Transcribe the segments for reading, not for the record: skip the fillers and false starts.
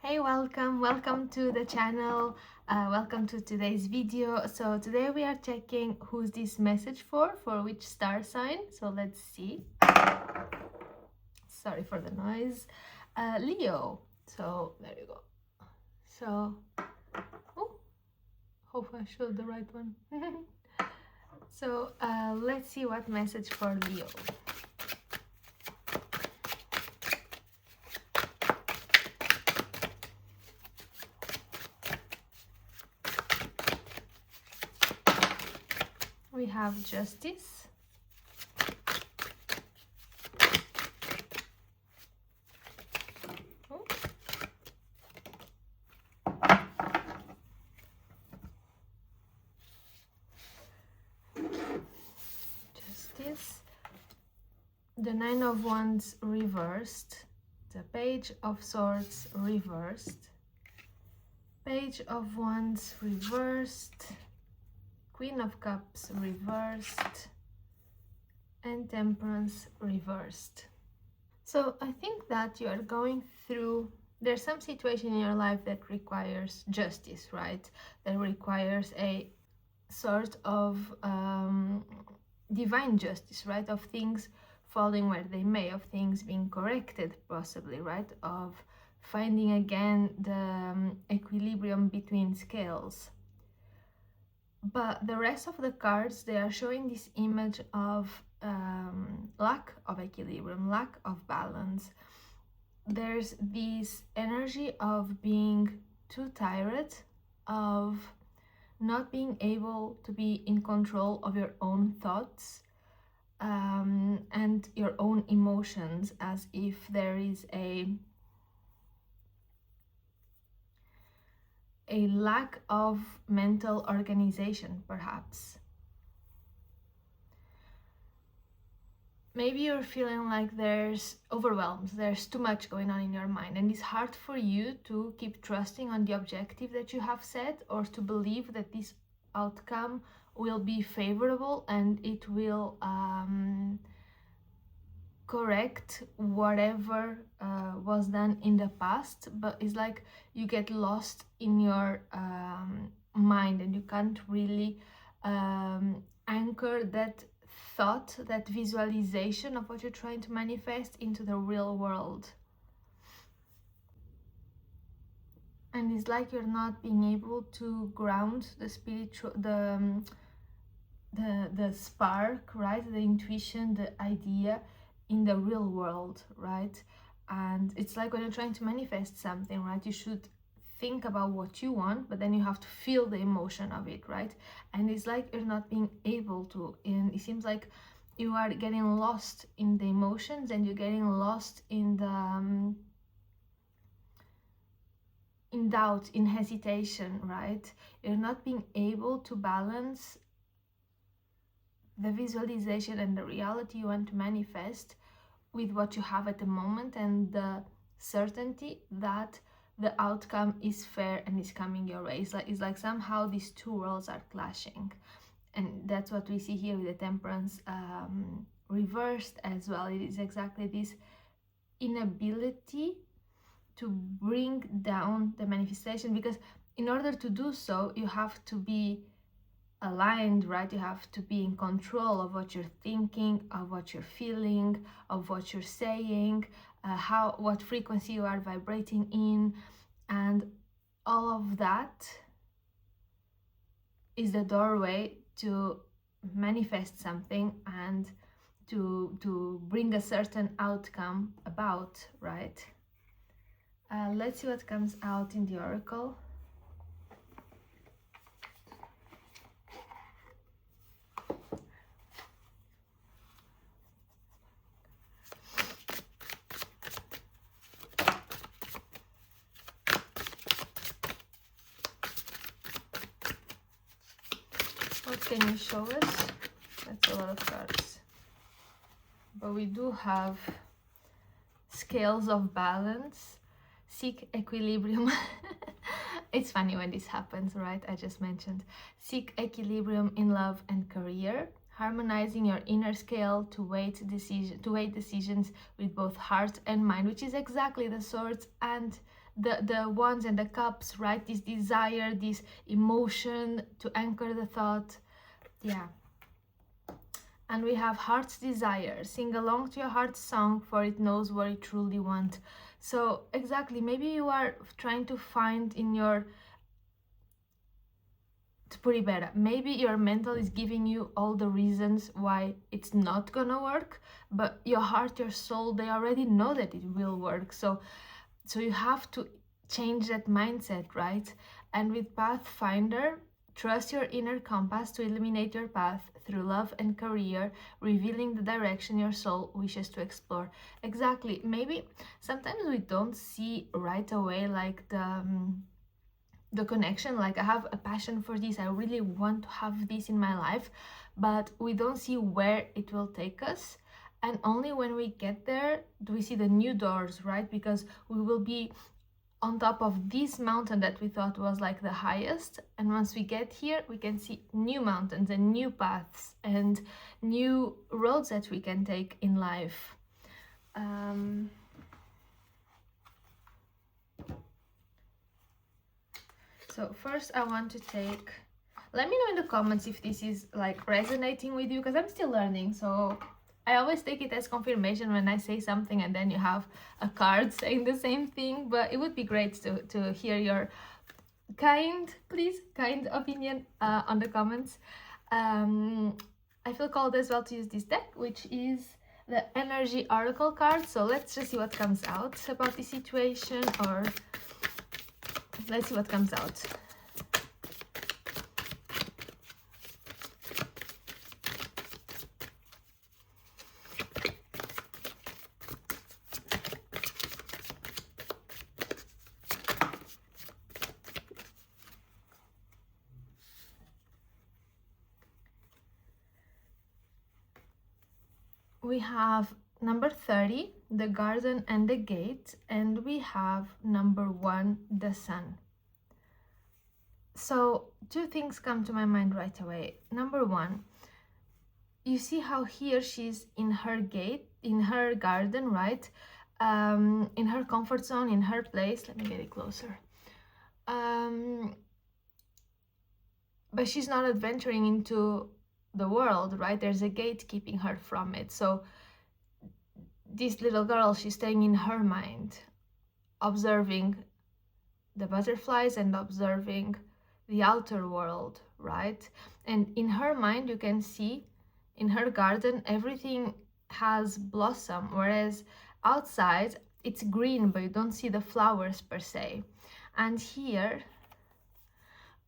Hey, welcome to the channel. Welcome to today's video. So today we are checking who's this message for which star sign. So let's see. Sorry for the noise. Leo. So there you go. So, oh, hope I showed the right one. So let's see what message for Leo. We have justice, the Nine of Wands reversed, the Page of Swords reversed, Page of Wands reversed, Queen of Cups reversed, and Temperance reversed. So I think that you are going through, there's some situation in your life that requires justice, right? That requires a sort of divine justice, right? Of things falling where they may, of things being corrected possibly, right? Of finding again the equilibrium between scales. But the rest of the cards, they are showing this image of lack of equilibrium, lack of balance. There's this energy of being too tired, of not being able to be in control of your own thoughts and your own emotions, as if there is a lack of mental organization, perhaps. Maybe you're feeling like there's overwhelmed, there's too much going on in your mind, and it's hard for you to keep trusting on the objective that you have set, or to believe that this outcome will be favorable and it will correct whatever was done in the past. But it's like you get lost in your mind, and you can't really anchor that thought, that visualization of what you're trying to manifest into the real world. And it's like you're not being able to ground the spiritual, the spark, right? The intuition, the idea in the real world, right? And it's like when you're trying to manifest something, right? You should think about what you want, but then you have to feel the emotion of it, right? And it's like you're not being able to, and it seems like you are getting lost in the emotions, and you're getting lost in the in doubt, in hesitation, right? You're not being able to balance the visualization and the reality you want to manifest with what you have at the moment, and the certainty that the outcome is fair and is coming your way. It's like somehow these two worlds are clashing, and that's what we see here with the Temperance reversed as well. It is exactly this inability to bring down the manifestation, because in order to do so you have to be aligned, right? You have to be in control of what you're thinking, of what you're feeling, of what you're saying, what frequency you are vibrating in, and all of that is the doorway to manifest something and to bring a certain outcome about, right? Let's see what comes out in the oracle. What can you show us? That's a lot of cards. But we do have scales of balance, seek equilibrium. It's funny when this happens, right? I just mentioned seek equilibrium in love and career, harmonizing your inner scale to weigh decisions with both heart and mind, which is exactly the Swords and the wands and the cups, right? This desire, this emotion to anchor the thought. Yeah. And we have heart's desire. Sing along to your heart's song, for it knows what you truly want. So exactly, maybe you are trying to find in your, to put it better, maybe your mental is giving you all the reasons why it's not gonna work, but your heart, your soul, they already know that it will work. So you have to change that mindset, right? And with Pathfinder, trust your inner compass to illuminate your path through love and career, revealing the direction your soul wishes to explore. Exactly. Maybe sometimes we don't see right away like the connection, like I have a passion for this, I really want to have this in my life, but we don't see where it will take us. And only when we get there do we see the new doors, right? Because we will be on top of this mountain that we thought was like the highest, and once we get here we can see new mountains and new paths and new roads that we can take in life. So first I want to take, let me know in the comments if this is like resonating with you, because I'm still learning, so I always take it as confirmation when I say something and then you have a card saying the same thing. But it would be great to hear your kind opinion on the comments. I feel called as well to use this deck, which is the Energy Oracle card. So let's just see what comes out about this situation, or let's see what comes out. We have number 30, the garden and the gate, and we have number 1, the sun. So two things come to my mind right away. Number 1, you see how here she's in her gate, in her garden, right? In her comfort zone, in her place. Let me get it closer. But she's not adventuring into the world, right? There's a gate keeping her from it. So this little girl, she's staying in her mind, observing the butterflies and observing the outer world, right? And in her mind, you can see in her garden, everything has blossom, whereas outside it's green, but you don't see the flowers per se. And here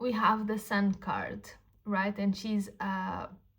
we have the sun card, right? And she's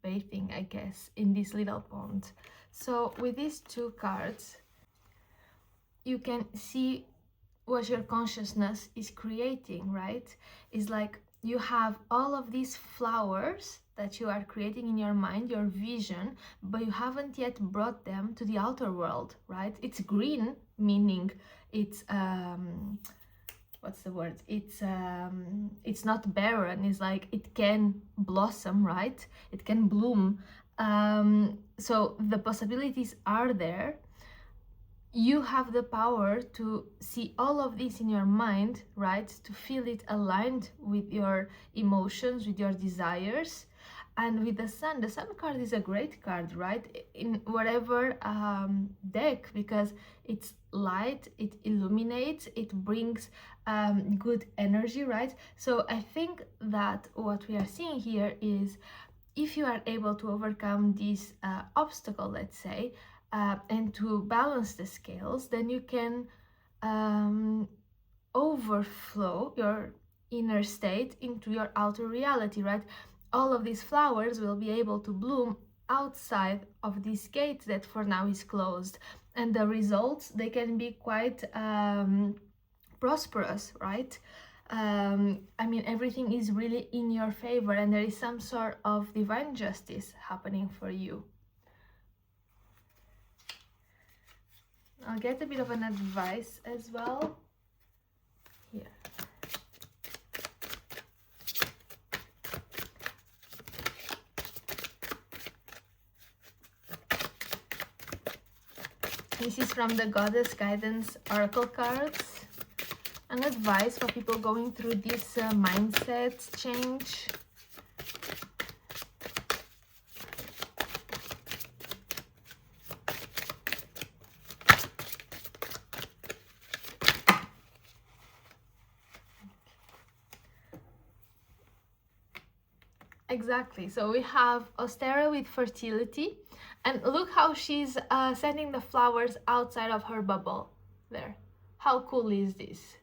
bathing, I guess, in this little pond. So with these two cards, you can see what your consciousness is creating, right? It's like you have all of these flowers that you are creating in your mind, your vision, but you haven't yet brought them to the outer world, right? It's green, meaning it's what's the word? It's not barren. It's like it can blossom, right? It can bloom. So the possibilities are there. You have the power to see all of this in your mind, right? To feel it aligned with your emotions, with your desires. And with the sun card is a great card, right? In whatever deck, because it's light, it illuminates, it brings good energy, right? So I think that what we are seeing here is, if you are able to overcome this obstacle, let's say, and to balance the scales, then you can overflow your inner state into your outer reality, right? All of these flowers will be able to bloom outside of this gate that for now is closed, and the results, they can be quite prosperous, right? I mean, everything is really in your favor, and there is some sort of divine justice happening for you. I'll get a bit of an advice as well here. This is from the Goddess Guidance Oracle cards. An advice for people going through this mindset change. Exactly. So we have Ostera with fertility, and look how she's sending the flowers outside of her bubble there. How cool is this?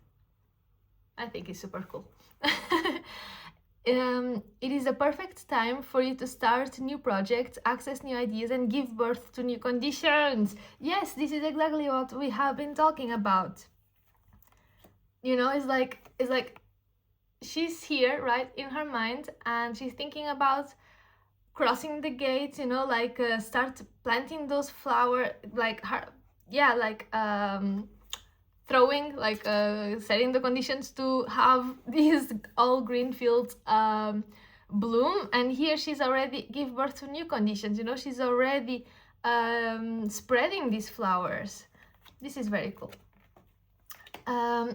I think it's super cool. It is a perfect time for you to start new projects, access new ideas, and give birth to new conditions. Yes, this is exactly what we have been talking about. You know, it's like she's here, right, in her mind, and she's thinking about crossing the gates, you know, like start planting those flower, like her, yeah, like throwing, like setting the conditions to have these all green fields bloom. And here she's already give birth to new conditions, you know, she's already spreading these flowers. This is very cool.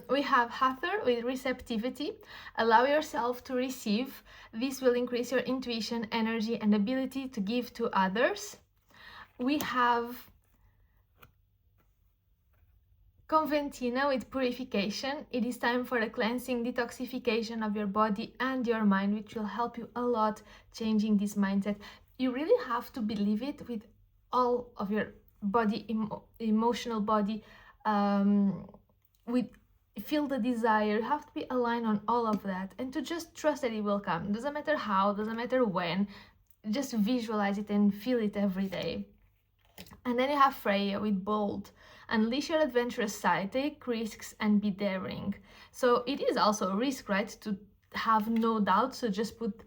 We have Hathor with receptivity. Allow yourself to receive. This will increase your intuition, energy, and ability to give to others. We have Conventina with purification. It is time for a cleansing, detoxification of your body and your mind, which will help you a lot changing this mindset. You really have to believe it with all of your body, emotional body, with feel the desire. You have to be aligned on all of that, and to just trust that it will come. Doesn't matter how, doesn't matter when, just visualize it and feel it every day. And then you have Freya with bold. Unleash your adventurous side, take risks, and be daring. So it is also a risk, right, to have no doubt. So just put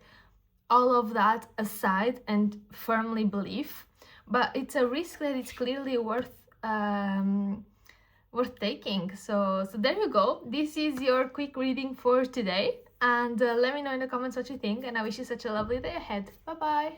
all of that aside and firmly believe. But it's a risk that it's clearly worth taking. So there you go. This is your quick reading for today. And let me know in the comments what you think. And I wish you such a lovely day ahead. Bye bye.